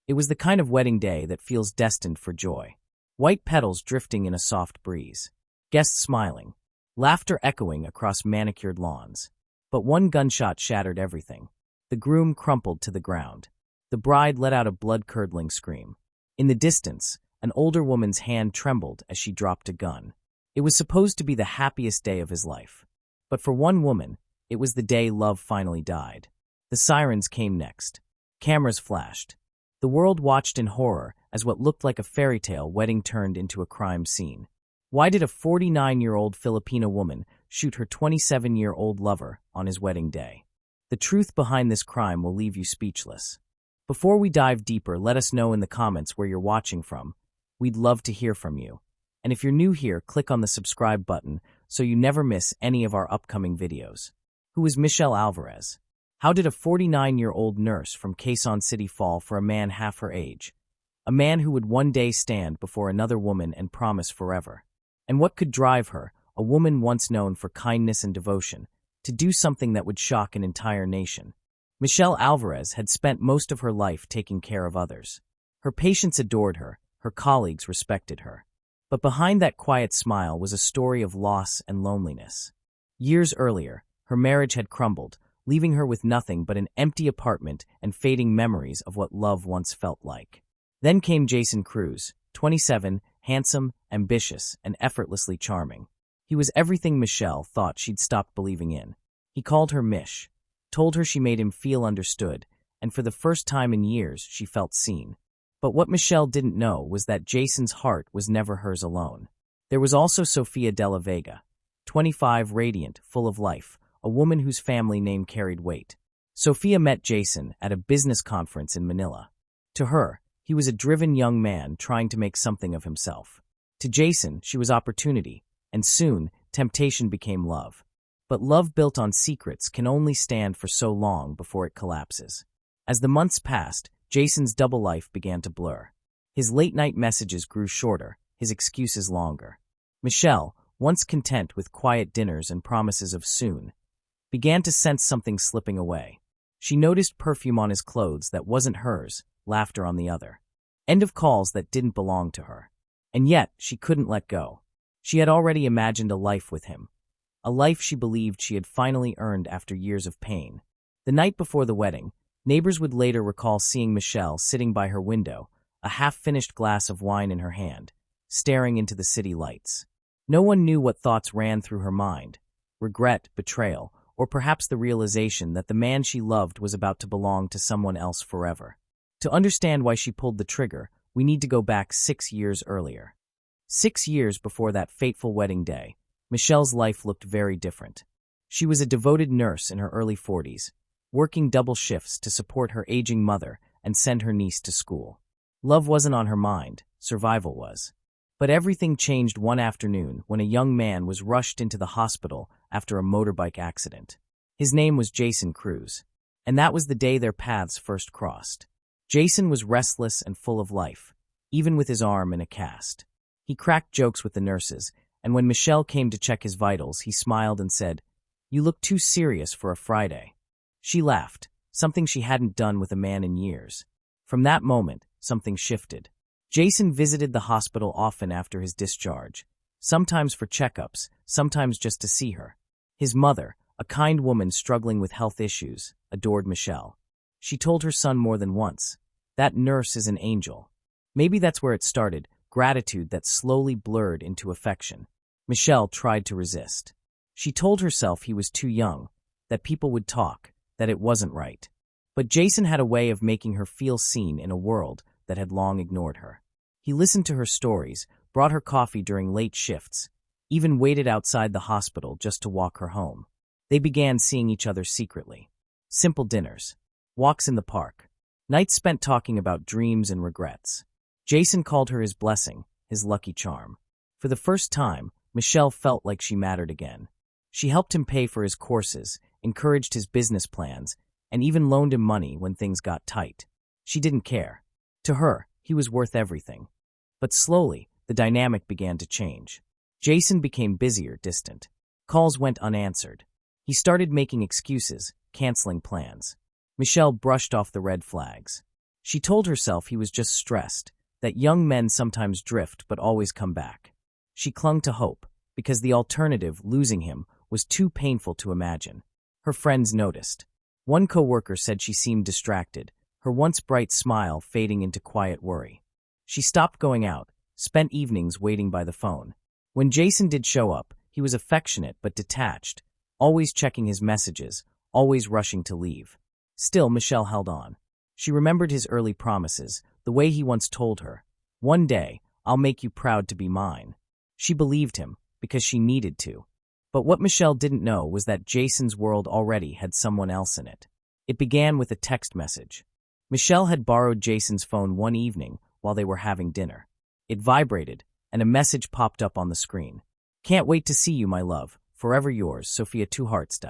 It was the kind of wedding day that feels destined for joy. White petals drifting in a soft breeze. Guests smiling. Laughter echoing across manicured lawns. But one gunshot shattered everything. The groom crumpled to the ground. The bride let out a blood-curdling scream. In the distance, an older woman's hand trembled as she dropped a gun. It was supposed to be the happiest day of his life. But for one woman, it was the day love finally died. The sirens came next. Cameras flashed. The world watched in horror as what looked like a fairy tale wedding turned into a crime scene. Why did a 49-year-old Filipina woman shoot her 27-year-old lover on his wedding day? The truth behind this crime will leave you speechless. Before we dive deeper, let us know in the comments where you're watching from. We'd love to hear from you. And if you're new here, click on the subscribe button so you never miss any of our upcoming videos. Who is Michelle Alvarez? How did a 49-year-old nurse from Quezon City fall for a man half her age? A man who would one day stand before another woman and promise forever. And what could drive her, a woman once known for kindness and devotion, to do something that would shock an entire nation? Michelle Alvarez had spent most of her life taking care of others. Her patients adored her, her colleagues respected her. But behind that quiet smile was a story of loss and loneliness. Years earlier, her marriage had crumbled, leaving her with nothing but an empty apartment and fading memories of what love once felt like. Then came Jason Cruz, 27, handsome, ambitious, and effortlessly charming. He was everything Michelle thought she'd stopped believing in. He called her Mish, told her she made him feel understood, and for the first time in years she felt seen. But what Michelle didn't know was that Jason's heart was never hers alone. There was also Sofia de la Vega, 25, radiant, full of life, a woman whose family name carried weight. Sofia met Jason at a business conference in Manila. To her, he was a driven young man trying to make something of himself. To Jason, she was opportunity, and soon, temptation became love. But love built on secrets can only stand for so long before it collapses. As the months passed, Jason's double life began to blur. His late-night messages grew shorter, his excuses longer. Michelle, once content with quiet dinners and promises of soon, began to sense something slipping away. She noticed perfume on his clothes that wasn't hers, laughter on the other. End of calls that didn't belong to her. And yet, she couldn't let go. She had already imagined a life with him. A life she believed she had finally earned after years of pain. The night before the wedding, neighbors would later recall seeing Michelle sitting by her window, a half-finished glass of wine in her hand, staring into the city lights. No one knew what thoughts ran through her mind: regret, betrayal, or perhaps the realization that the man she loved was about to belong to someone else forever. To understand why she pulled the trigger, we need to go back 6 years earlier. 6 years before that fateful wedding day, Michelle's life looked very different. She was a devoted nurse in her early 40s, working double shifts to support her aging mother and send her niece to school. Love wasn't on her mind, survival was. But everything changed one afternoon when a young man was rushed into the hospital after a motorbike accident. His name was Jason Cruz, and that was the day their paths first crossed. Jason was restless and full of life, even with his arm in a cast. He cracked jokes with the nurses, and when Michelle came to check his vitals, he smiled and said, "You look too serious for a Friday." She laughed, something she hadn't done with a man in years. From that moment, something shifted. Jason visited the hospital often after his discharge, sometimes for checkups, sometimes just to see her. His mother, a kind woman struggling with health issues, adored Michelle. She told her son more than once, "That nurse is an angel." Maybe that's where it started, gratitude that slowly blurred into affection. Michelle tried to resist. She told herself he was too young, that people would talk, that it wasn't right. But Jason had a way of making her feel seen in a world that had long ignored her. He listened to her stories, brought her coffee during late shifts, even waited outside the hospital just to walk her home. They began seeing each other secretly. Simple dinners, walks in the park, nights spent talking about dreams and regrets. Jason called her his blessing, his lucky charm. For the first time, Michelle felt like she mattered again. She helped him pay for his courses, encouraged his business plans, and even loaned him money when things got tight. She didn't care. To her, he was worth everything. But slowly, the dynamic began to change. Jason became busier, distant. Calls went unanswered. He started making excuses, canceling plans. Michelle brushed off the red flags. She told herself he was just stressed, that young men sometimes drift but always come back. She clung to hope, because the alternative, losing him, was too painful to imagine. Her friends noticed. One coworker said she seemed distracted, her once bright smile fading into quiet worry. She stopped going out, spent evenings waiting by the phone. When Jason did show up, he was affectionate but detached, always checking his messages, always rushing to leave. Still, Michelle held on. She remembered his early promises, the way he once told her, "One day, I'll make you proud to be mine." She believed him, because she needed to. But what Michelle didn't know was that Jason's world already had someone else in it. It began with a text message. Michelle had borrowed Jason's phone one evening while they were having dinner. It vibrated, and a message popped up on the screen. "Can't wait to see you, my love. Forever yours, Sophia 2 Hearts."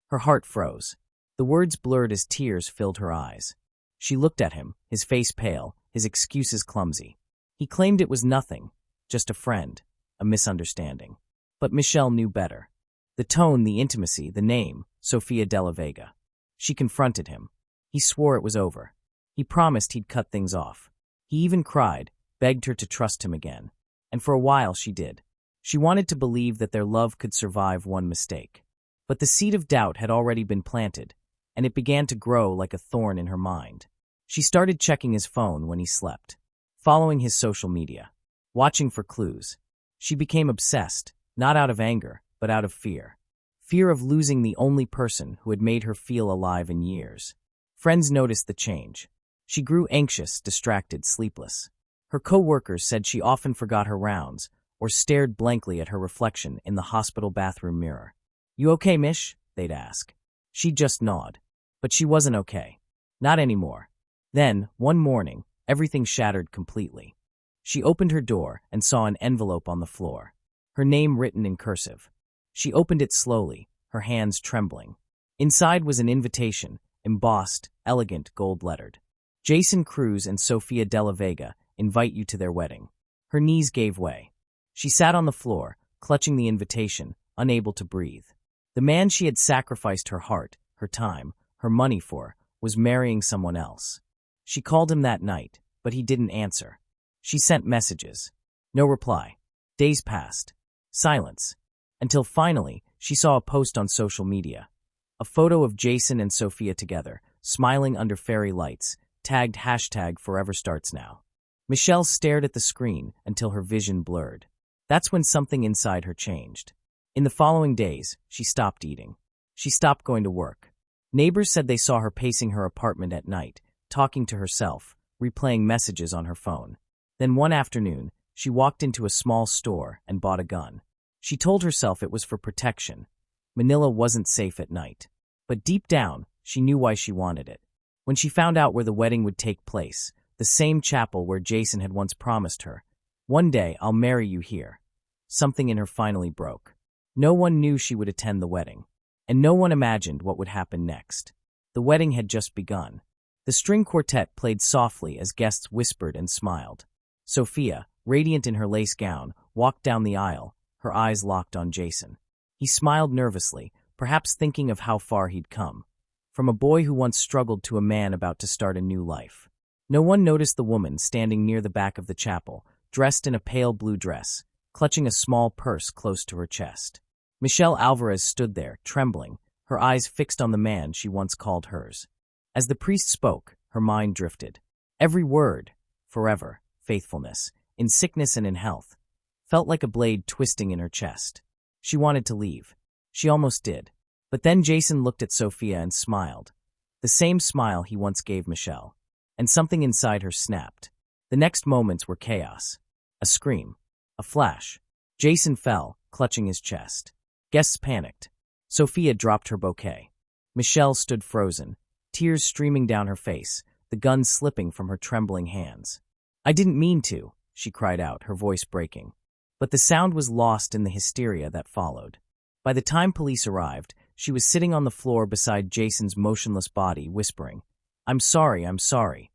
Her heart froze. The words blurred as tears filled her eyes. She looked at him, his face pale, his excuses clumsy. He claimed it was nothing, just a friend, a misunderstanding. But Michelle knew better. The tone, the intimacy, the name, Sofia de la Vega. She confronted him. He swore it was over. He promised he'd cut things off. He even cried, begged her to trust him again. And for a while she did. She wanted to believe that their love could survive one mistake. But the seed of doubt had already been planted, and it began to grow like a thorn in her mind. She started checking his phone when he slept, following his social media, watching for clues. She became obsessed, not out of anger, but out of fear. Fear of losing the only person who had made her feel alive in years. Friends noticed the change. She grew anxious, distracted, sleepless. Her co-workers said she often forgot her rounds or stared blankly at her reflection in the hospital bathroom mirror. "You okay, Mish?" they'd ask. She'd just nod. But she wasn't okay. Not anymore. Then, one morning, everything shattered completely. She opened her door and saw an envelope on the floor. Her name written in cursive. She opened it slowly, her hands trembling. Inside was an invitation, embossed, elegant, gold-lettered. "Jason Cruz and Sofia de la Vega invite you to their wedding." Her knees gave way. She sat on the floor, clutching the invitation, unable to breathe. The man she had sacrificed her heart, her time, her money for, was marrying someone else. She called him that night, but he didn't answer. She sent messages. No reply. Days passed. Silence. Until finally, she saw a post on social media. A photo of Jason and Sofia together, smiling under fairy lights, tagged #ForeverStartsNow. Michelle stared at the screen until her vision blurred. That's when something inside her changed. In the following days, she stopped eating. She stopped going to work. Neighbors said they saw her pacing her apartment at night, talking to herself, replaying messages on her phone. Then one afternoon, she walked into a small store and bought a gun. She told herself it was for protection. Manila wasn't safe at night. But deep down, she knew why she wanted it. When she found out where the wedding would take place, the same chapel where Jason had once promised her, "One day I'll marry you here," something in her finally broke. No one knew she would attend the wedding, and no one imagined what would happen next. The wedding had just begun. The string quartet played softly as guests whispered and smiled. Sofia, radiant in her lace gown, walked down the aisle, her eyes locked on Jason. He smiled nervously, perhaps thinking of how far he'd come. From a boy who once struggled to a man about to start a new life. No one noticed the woman standing near the back of the chapel, dressed in a pale blue dress, clutching a small purse close to her chest. Michelle Alvarez stood there, trembling, her eyes fixed on the man she once called hers. As the priest spoke, her mind drifted. Every word, forever, faithfulness, in sickness and in health, felt like a blade twisting in her chest. She wanted to leave. She almost did. But then Jason looked at Sofia and smiled. The same smile he once gave Michelle. And something inside her snapped. The next moments were chaos. A scream. A flash. Jason fell, clutching his chest. Guests panicked. Sofia dropped her bouquet. Michelle stood frozen, tears streaming down her face, the gun slipping from her trembling hands. "I didn't mean to," she cried out, her voice breaking. But the sound was lost in the hysteria that followed. By the time police arrived, she was sitting on the floor beside Jason's motionless body, whispering, I'm sorry,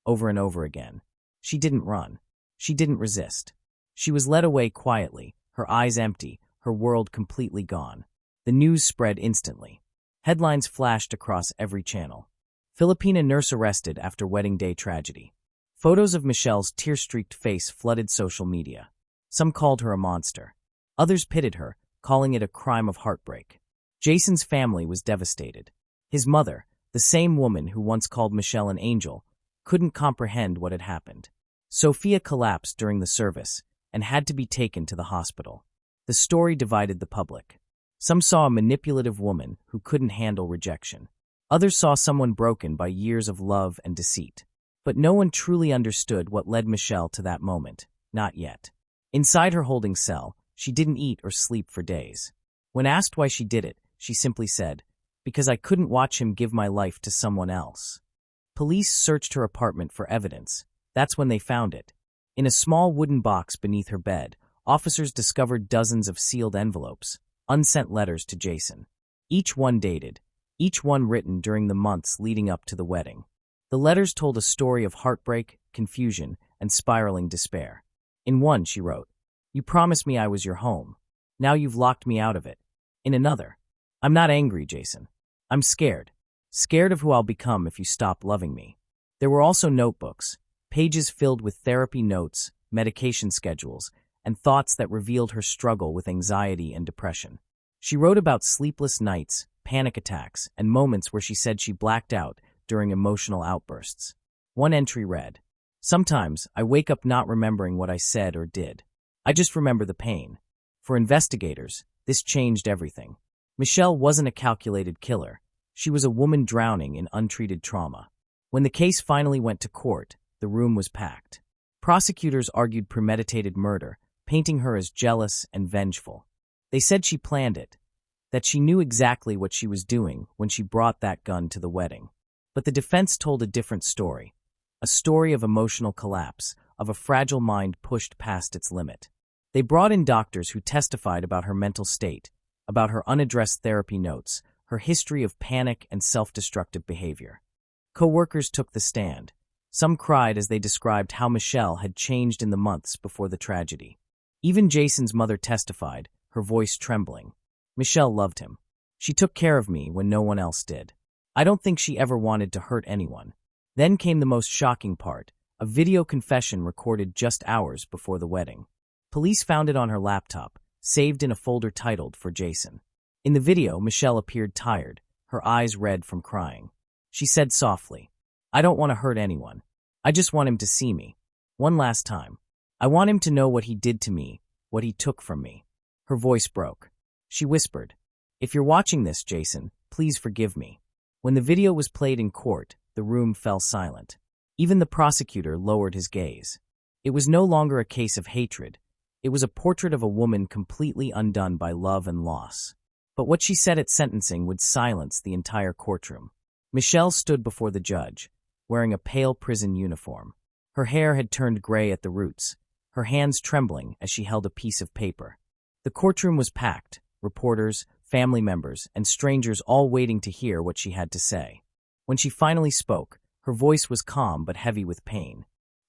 over and over again. She didn't run. She didn't resist. She was led away quietly, her eyes empty, her world completely gone. The news spread instantly. Headlines flashed across every channel. Filipina nurse arrested after wedding day tragedy. Photos of Michelle's tear-streaked face flooded social media. Some called her a monster. Others pitted her, calling it a crime of heartbreak. Jason's family was devastated. His mother, the same woman who once called Michelle an angel, couldn't comprehend what had happened. Sophia collapsed during the service and had to be taken to the hospital. The story divided the public. Some saw a manipulative woman who couldn't handle rejection. Others saw someone broken by years of love and deceit. But no one truly understood what led Michelle to that moment. Not yet. Inside her holding cell, she didn't eat or sleep for days. When asked why she did it, she simply said, "Because I couldn't watch him give my life to someone else." Police searched her apartment for evidence. That's when they found it. In a small wooden box beneath her bed, officers discovered dozens of sealed envelopes, unsent letters to Jason. Each one dated, each one written during the months leading up to the wedding. The letters told a story of heartbreak, confusion, and spiraling despair. In one, she wrote, "You promised me I was your home. Now you've locked me out of it." In another, "I'm not angry, Jason. I'm scared. Scared of who I'll become if you stop loving me." There were also notebooks, pages filled with therapy notes, medication schedules, and thoughts that revealed her struggle with anxiety and depression. She wrote about sleepless nights, panic attacks, and moments where she said she blacked out during emotional outbursts. One entry read, "Sometimes I wake up not remembering what I said or did. I just remember the pain." For investigators, this changed everything. Michelle wasn't a calculated killer. She was a woman drowning in untreated trauma. When the case finally went to court, the room was packed. Prosecutors argued premeditated murder, painting her as jealous and vengeful. They said she planned it, that she knew exactly what she was doing when she brought that gun to the wedding. But the defense told a different story, a story of emotional collapse, of a fragile mind pushed past its limit. They brought in doctors who testified about her mental state, about her unaddressed therapy notes, her history of panic and self-destructive behavior. Co-workers took the stand. Some cried as they described how Michelle had changed in the months before the tragedy. Even Jason's mother testified, her voice trembling. "Michelle loved him. She took care of me when no one else did. I don't think she ever wanted to hurt anyone." Then came the most shocking part, a video confession recorded just hours before the wedding. Police found it on her laptop, saved in a folder titled "For Jason." In the video, Michelle appeared tired, her eyes red from crying. She said softly, "I don't want to hurt anyone. I just want him to see me. One last time. I want him to know what he did to me, what he took from me." Her voice broke. She whispered, "If you're watching this, Jason, please forgive me." When the video was played in court, the room fell silent. Even the prosecutor lowered his gaze. It was no longer a case of hatred. It was a portrait of a woman completely undone by love and loss. But what she said at sentencing would silence the entire courtroom. Michelle stood before the judge, wearing a pale prison uniform. Her hair had turned gray at the roots, her hands trembling as she held a piece of paper. The courtroom was packed, reporters, family members, and strangers all waiting to hear what she had to say. When she finally spoke, her voice was calm but heavy with pain.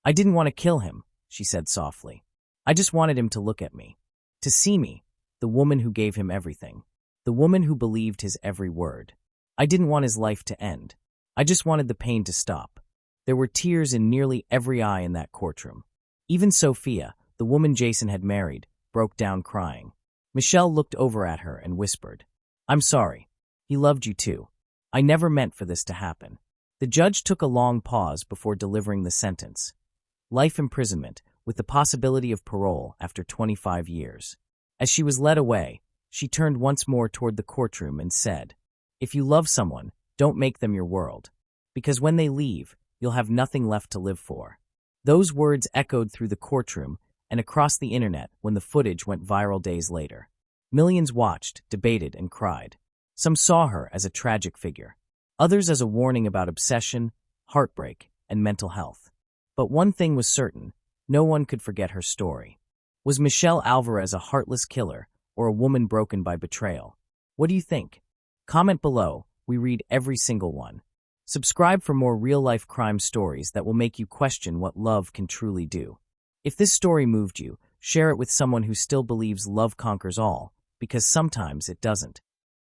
"I didn't want to kill him," she said softly. "I just wanted him to look at me, to see me, the woman who gave him everything, the woman who believed his every word. I didn't want his life to end. I just wanted the pain to stop." There were tears in nearly every eye in that courtroom. Even Sophia, the woman Jason had married, broke down crying. Michelle looked over at her and whispered, "I'm sorry. He loved you too. I never meant for this to happen." The judge took a long pause before delivering the sentence. Life imprisonment, with the possibility of parole after 25 years. As she was led away, she turned once more toward the courtroom and said, "If you love someone, don't make them your world. Because when they leave, you'll have nothing left to live for." Those words echoed through the courtroom and across the internet when the footage went viral days later. Millions watched, debated, and cried. Some saw her as a tragic figure. Others as a warning about obsession, heartbreak, and mental health. But one thing was certain, no one could forget her story. Was Michelle Alvarez a heartless killer or a woman broken by betrayal? What do you think? Comment below, we read every single one. Subscribe for more real-life crime stories that will make you question what love can truly do. If this story moved you, share it with someone who still believes love conquers all, because sometimes it doesn't.